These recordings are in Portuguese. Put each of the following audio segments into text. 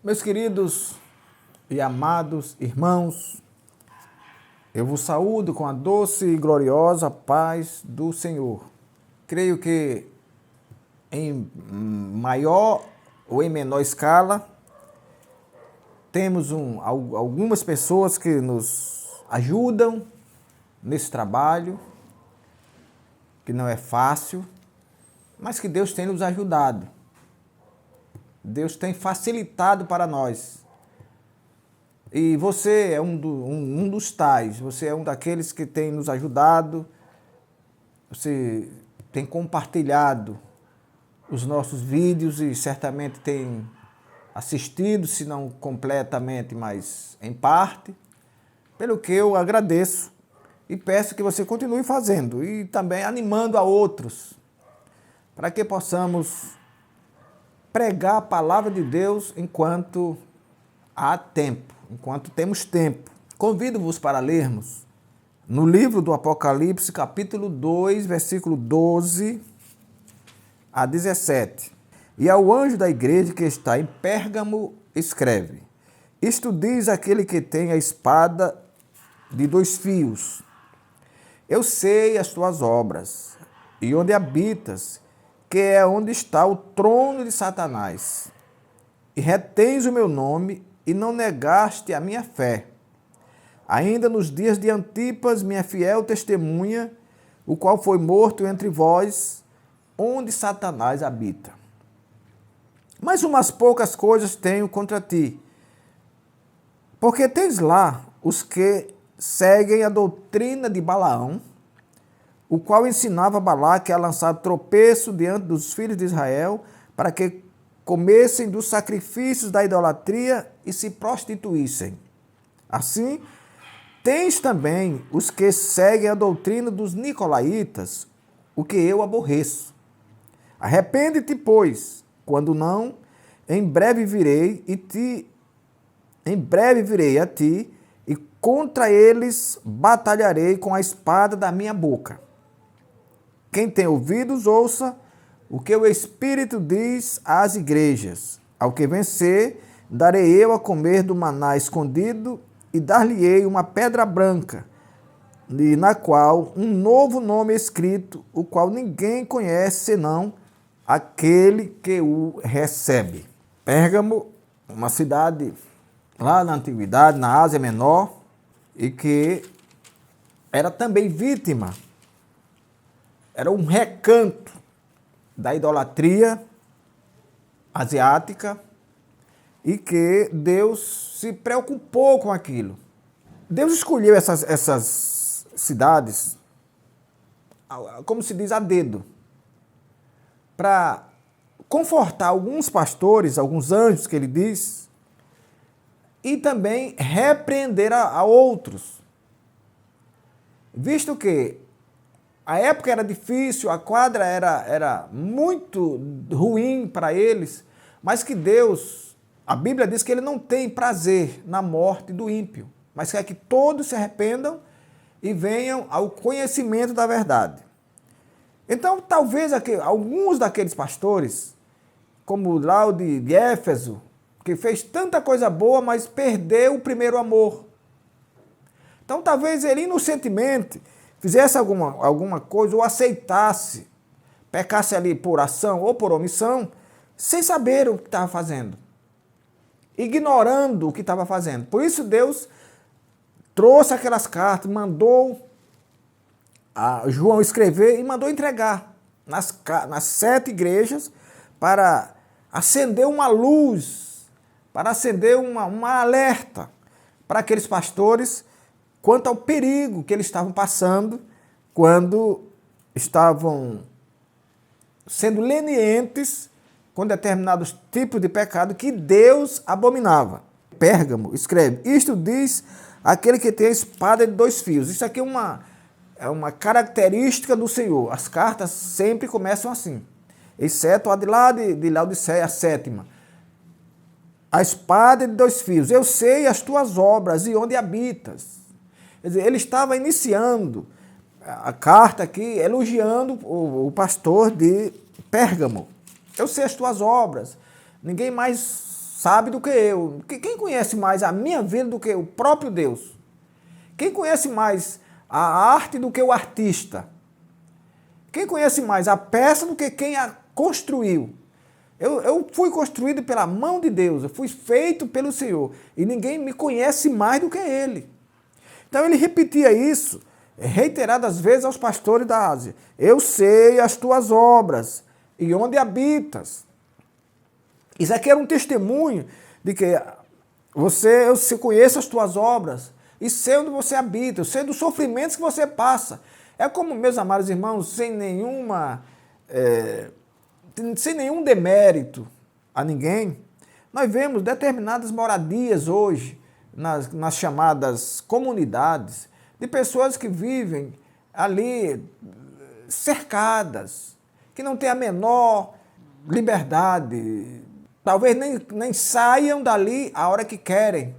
Meus queridos e amados irmãos, eu vos saúdo com a doce e gloriosa paz do Senhor. Creio que em maior ou em menor escala, temos algumas pessoas que nos ajudam nesse trabalho, que não é fácil, mas que Deus tem nos ajudado. Deus tem facilitado para nós. E você é um dos tais, você é um daqueles que tem nos ajudado, você tem compartilhado os nossos vídeos e certamente tem assistido, se não completamente, mas em parte, pelo que eu agradeço e peço que você continue fazendo e também animando a outros, para que possamos pregar a palavra de Deus enquanto há tempo, enquanto temos tempo. Convido-vos para lermos no livro do Apocalipse, capítulo 2, versículo 12 a 17. E ao anjo da igreja que está em Pérgamo, escreve: Isto diz aquele que tem a espada de 2 fios. Eu sei as tuas obras, e onde habitas, que é onde está o trono de Satanás. E retens o meu nome, e não negaste a minha fé. Ainda nos dias de Antipas, minha fiel testemunha, o qual foi morto entre vós, onde Satanás habita. Mas umas poucas coisas tenho contra ti, porque tens lá os que seguem a doutrina de Balaão, o qual ensinava Balaque a lançar tropeço diante dos filhos de Israel, para que comessem dos sacrifícios da idolatria e se prostituíssem. Assim, tens também os que seguem a doutrina dos nicolaítas, o que eu aborreço. Arrepende-te, pois, quando não, em breve virei a ti, e contra eles batalharei com a espada da minha boca. Quem tem ouvidos, ouça o que o Espírito diz às igrejas. Ao que vencer, darei eu a comer do maná escondido e dar-lhe-ei uma pedra branca, e na qual um novo nome é escrito, o qual ninguém conhece senão aquele que o recebe. Pérgamo, uma cidade lá na antiguidade, na Ásia Menor, e que era também vítima, era um recanto da idolatria asiática e que Deus se preocupou com aquilo. Deus escolheu essas cidades, como se diz, a dedo, para confortar alguns pastores, alguns anjos que ele diz, e também repreender a outros. Visto que a época era difícil, a quadra era muito ruim para eles, mas que Deus, a Bíblia diz que ele não tem prazer na morte do ímpio, mas quer que todos se arrependam e venham ao conhecimento da verdade. Então, talvez alguns daqueles pastores, como lá o de Éfeso, que fez tanta coisa boa, mas perdeu o primeiro amor. Então, talvez ele inocentemente fizesse alguma coisa ou aceitasse, pecasse ali por ação ou por omissão, sem saber o que estava fazendo, ignorando o que estava fazendo. Por isso Deus trouxe aquelas cartas, mandou a João escrever e mandou entregar nas 7 igrejas para acender uma luz, para acender uma alerta para aqueles pastores quanto ao perigo que eles estavam passando quando estavam sendo lenientes com determinados tipos de pecado que Deus abominava. Pérgamo escreve: Isto diz aquele que tem a espada de 2 fios. Isso aqui é uma característica do Senhor. As cartas sempre começam assim, exceto a de Laodiceia, a 7ª. A espada de 2 fios. Eu sei as tuas obras e onde habitas. Quer dizer, ele estava iniciando a carta aqui, elogiando o pastor de Pérgamo. Eu sei as tuas obras. Ninguém mais sabe do que eu. Quem conhece mais a minha vida do que o próprio Deus? Quem conhece mais a arte do que o artista? Quem conhece mais a peça do que quem a construiu? Eu fui construído pela mão de Deus, eu fui feito pelo Senhor, e ninguém me conhece mais do que Ele. Então ele repetia isso reiteradas vezes aos pastores da Ásia. Eu sei as tuas obras e onde habitas. Isso aqui era um testemunho de que eu conheço as tuas obras e sei onde você habita, eu sei dos sofrimentos que você passa. É como, meus amados irmãos, sem nenhum demérito a ninguém, nós vemos determinadas moradias hoje, nas chamadas comunidades, de pessoas que vivem ali cercadas, que não têm a menor liberdade, talvez nem saiam dali a hora que querem.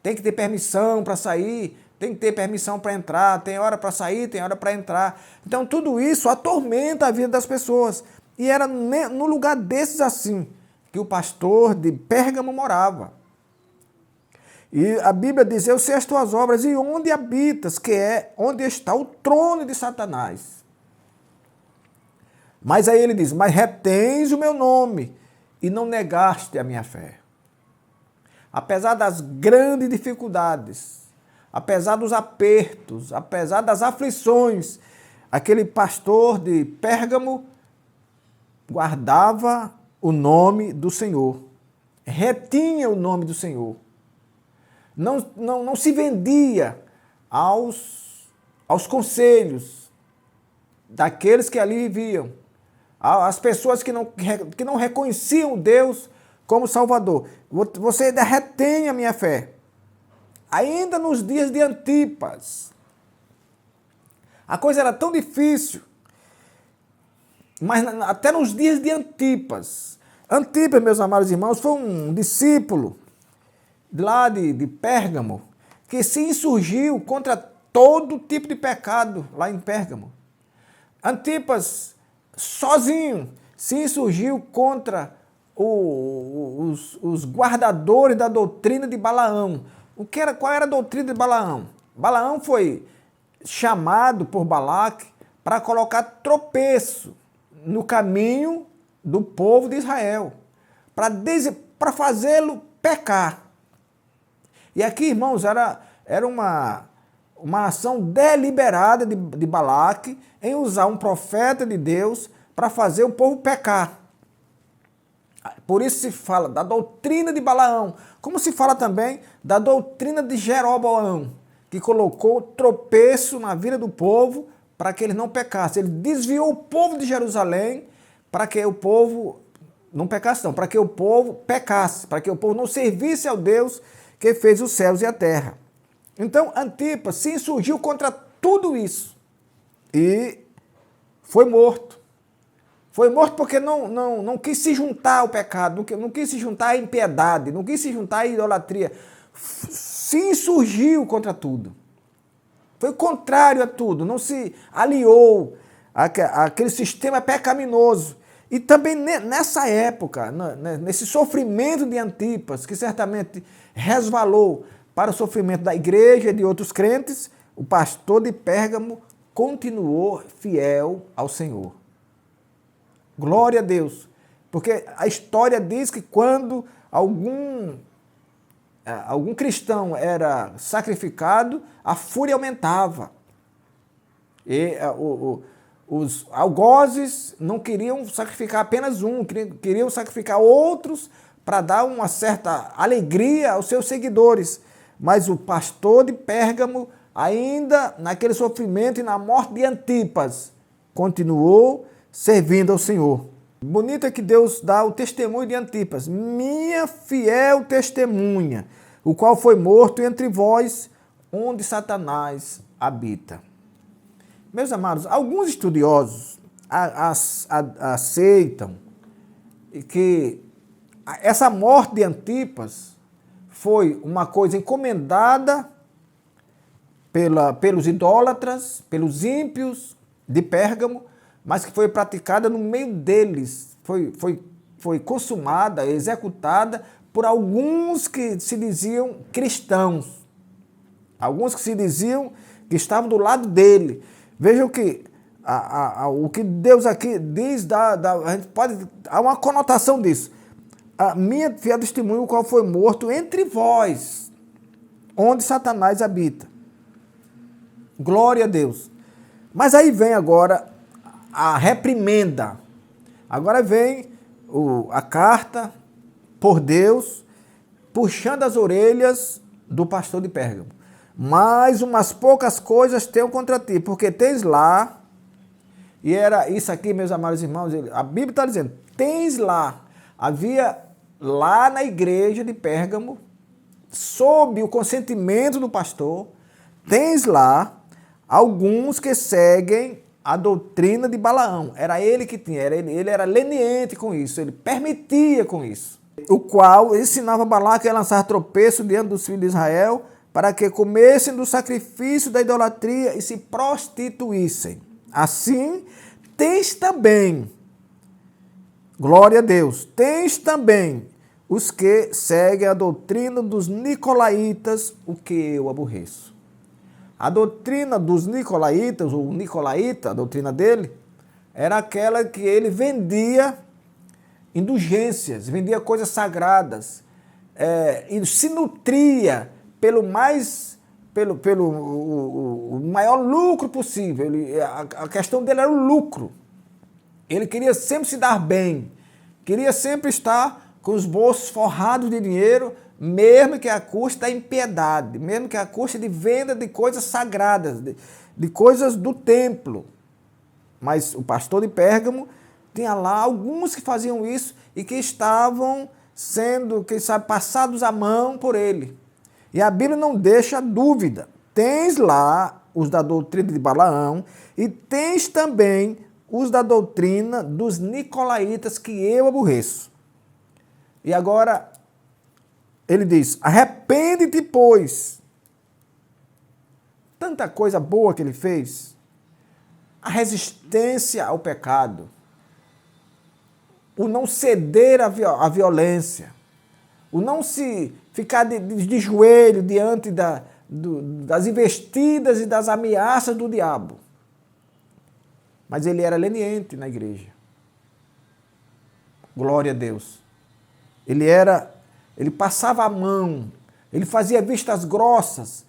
Tem que ter permissão para sair, tem que ter permissão para entrar, tem hora para sair, tem hora para entrar. Então tudo isso atormenta a vida das pessoas. E era no lugar desses assim que o pastor de Pérgamo morava. E a Bíblia diz, eu sei as tuas obras e onde habitas, que é onde está o trono de Satanás. Mas aí ele diz, mas retens o meu nome e não negaste a minha fé. Apesar das grandes dificuldades, apesar dos apertos, apesar das aflições, aquele pastor de Pérgamo guardava o nome do Senhor, retinha o nome do Senhor. Não se vendia aos conselhos daqueles que ali viviam, às pessoas que não reconheciam Deus como Salvador. Você ainda retém a minha fé. Ainda nos dias de Antipas, a coisa era tão difícil, mas até nos dias de Antipas. Antipas, meus amados irmãos, foi um discípulo lá de Pérgamo, que se insurgiu contra todo tipo de pecado lá em Pérgamo. Antipas, sozinho, se insurgiu contra os guardadores da doutrina de Balaão. Qual era a doutrina de Balaão? Balaão foi chamado por Balaque para colocar tropeço no caminho do povo de Israel, para fazê-lo pecar. E aqui, irmãos, era uma ação deliberada de Balaque em usar um profeta de Deus para fazer o povo pecar. Por isso se fala da doutrina de Balaão, como se fala também da doutrina de Jeroboão, que colocou tropeço na vida do povo para que eles não pecassem. Ele desviou o povo de Jerusalém para que o povo não pecasse, não, para que o povo pecasse, para que o povo não servisse ao Deus que fez os céus e a terra. Então Antipas se insurgiu contra tudo isso e foi morto. Foi morto porque não quis se juntar ao pecado, não quis se juntar à impiedade, não quis se juntar à idolatria. Se insurgiu contra tudo. Foi contrário a tudo, não se aliou àquele sistema pecaminoso. E também nessa época, nesse sofrimento de Antipas, que certamente resvalou para o sofrimento da igreja e de outros crentes, o pastor de Pérgamo continuou fiel ao Senhor. Glória a Deus, porque a história diz que quando algum cristão era sacrificado, a fúria aumentava. E os algozes não queriam sacrificar apenas um, queriam sacrificar outros para dar uma certa alegria aos seus seguidores. Mas o pastor de Pérgamo, ainda naquele sofrimento e na morte de Antipas, continuou servindo ao Senhor. Bonito é que Deus dá o testemunho de Antipas, minha fiel testemunha, o qual foi morto entre vós, onde Satanás habita. Meus amados, alguns estudiosos aceitam que essa morte de Antipas foi uma coisa encomendada pelos idólatras, pelos ímpios de Pérgamo, mas que foi praticada no meio deles, foi consumada, executada por alguns que se diziam cristãos, alguns que se diziam que estavam do lado dele. Vejam que o que Deus aqui diz, a gente pode, há uma conotação disso. A minha fiel testemunho, o qual foi morto entre vós, onde Satanás habita. Glória a Deus. Mas aí vem agora a reprimenda. Agora vem a carta por Deus, puxando as orelhas do pastor de Pérgamo. Mas umas poucas coisas tenho contra ti, porque tens lá, e era isso aqui, meus amados irmãos, a Bíblia está dizendo, tens lá, havia lá na igreja de Pérgamo, sob o consentimento do pastor, tens lá alguns que seguem a doutrina de Balaão. Era ele que tinha, ele era leniente com isso, ele permitia com isso. O qual ensinava Balaque a lançar tropeço diante dos filhos de Israel, para que comessem do sacrifício da idolatria e se prostituíssem. Assim, tens também, glória a Deus, tens também os que seguem a doutrina dos nicolaítas, o que eu aborreço. A doutrina dos nicolaítas, o nicolaíta, a doutrina dele, era aquela que ele vendia indulgências, vendia coisas sagradas, e se nutria pelo maior lucro possível. A questão dele era o lucro. Ele queria sempre se dar bem, queria sempre estar com os bolsos forrados de dinheiro, mesmo que a custa da impiedade, mesmo que a custa de venda de coisas sagradas, de coisas do templo. Mas o pastor de Pérgamo tinha lá alguns que faziam isso e que estavam sendo, quem sabe, passados a mão por ele. E a Bíblia não deixa dúvida. Tens lá os da doutrina de Balaão e tens também os da doutrina dos nicolaítas, que eu aborreço. E agora ele diz, arrepende-te, pois. Tanta coisa boa que ele fez. A resistência ao pecado. O não ceder à violência. O não se ficar de joelho diante das investidas e das ameaças do diabo. Mas ele era leniente na igreja. Glória a Deus. Ele passava a mão, ele fazia vistas grossas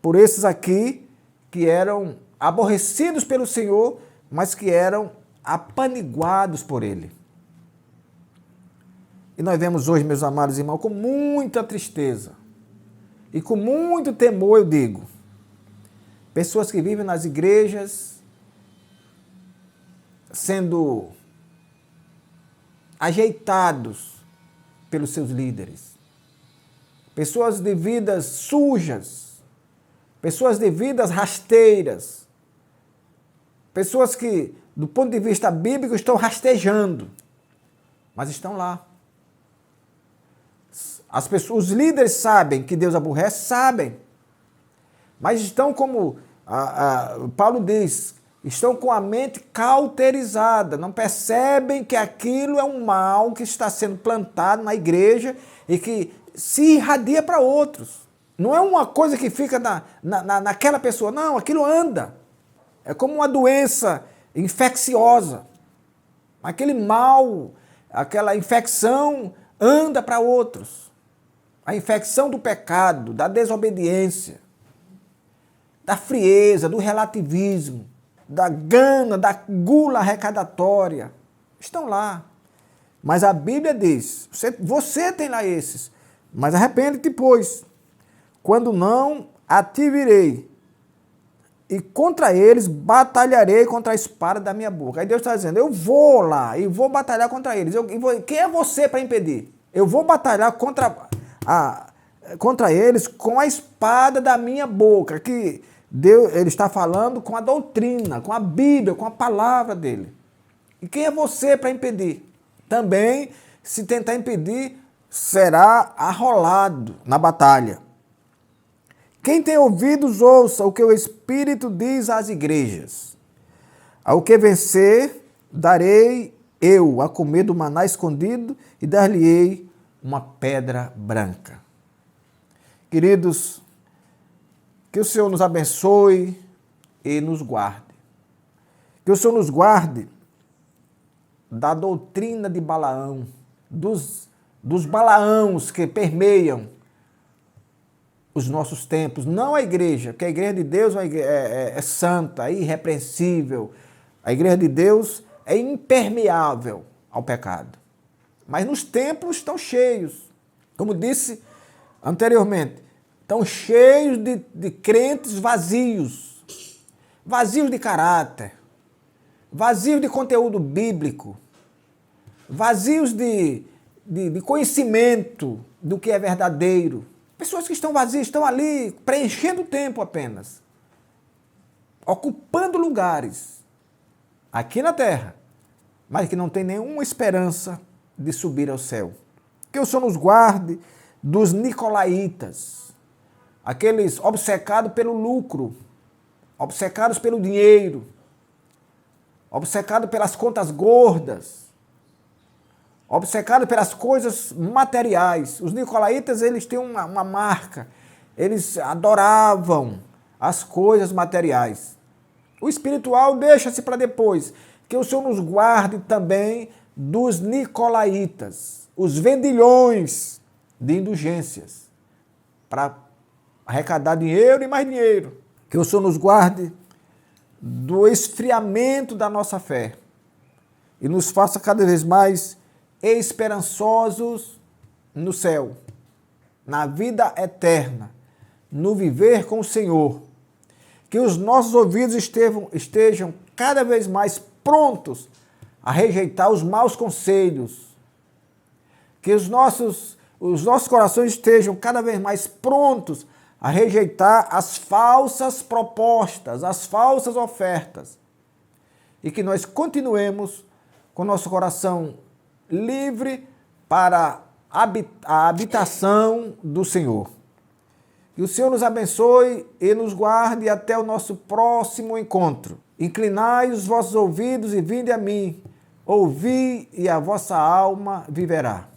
por esses aqui que eram aborrecidos pelo Senhor, mas que eram apaniguados por ele. E nós vemos hoje, meus amados irmãos, com muita tristeza e com muito temor, eu digo, pessoas que vivem nas igrejas sendo ajeitados pelos seus líderes, pessoas de vidas sujas, pessoas de vidas rasteiras, pessoas que, do ponto de vista bíblico, estão rastejando, mas estão lá. Os líderes sabem que Deus aborrece, sabem, mas estão como Paulo diz, estão com a mente cauterizada, não percebem que aquilo é um mal que está sendo plantado na igreja e que se irradia para outros. Não é uma coisa que fica naquela pessoa, não, aquilo anda. É como uma doença infecciosa. Aquele mal, aquela infecção anda para outros. A infecção do pecado, da desobediência, da frieza, do relativismo, da gana, da gula arrecadatória, estão lá. Mas a Bíblia diz, você tem lá esses, mas arrepende-te, pois, quando não, a ti virei, e contra eles batalharei contra a espada da minha boca. Aí Deus está dizendo, eu vou lá e vou batalhar contra eles. Quem é você para impedir? Eu vou batalhar contra eles com a espada da minha boca, que Deus, ele está falando com a doutrina, com a Bíblia, com a palavra dele. E quem é você para impedir? Também, se tentar impedir, será arrolado na batalha. Quem tem ouvidos, ouça o que o Espírito diz às igrejas. Ao que vencer, darei eu a comer do maná escondido e dar-lhe-ei uma pedra branca. Queridos, que o Senhor nos abençoe e nos guarde. Que o Senhor nos guarde da doutrina de Balaão, dos Balaãos que permeiam os nossos tempos, não a igreja, porque a igreja de Deus é santa, é irrepreensível. A igreja de Deus é impermeável ao pecado. Mas nos templos estão cheios, como disse anteriormente, estão cheios de crentes vazios, vazios de caráter, vazios de conteúdo bíblico, vazios de conhecimento do que é verdadeiro. Pessoas que estão vazias, estão ali preenchendo o tempo apenas, ocupando lugares aqui na terra, mas que não tem nenhuma esperança de subir ao céu. Que o Senhor nos guarde dos nicolaítas, aqueles obcecados pelo lucro, obcecados pelo dinheiro, obcecados pelas contas gordas, obcecados pelas coisas materiais. Os nicolaítas, eles têm uma marca, eles adoravam as coisas materiais. O espiritual deixa-se para depois. Que o Senhor nos guarde também dos nicolaítas, os vendilhões de indulgências, para arrecadar dinheiro e mais dinheiro. Que o Senhor nos guarde do esfriamento da nossa fé e nos faça cada vez mais esperançosos no céu, na vida eterna, no viver com o Senhor. Que os nossos ouvidos estejam cada vez mais prontos a rejeitar os maus conselhos. Que os nossos corações estejam cada vez mais prontos a rejeitar as falsas propostas, as falsas ofertas. E que nós continuemos com nosso coração livre para a habitação do Senhor. Que o Senhor nos abençoe e nos guarde até o nosso próximo encontro. Inclinai os vossos ouvidos e vinde a mim. Ouvi e a vossa alma viverá.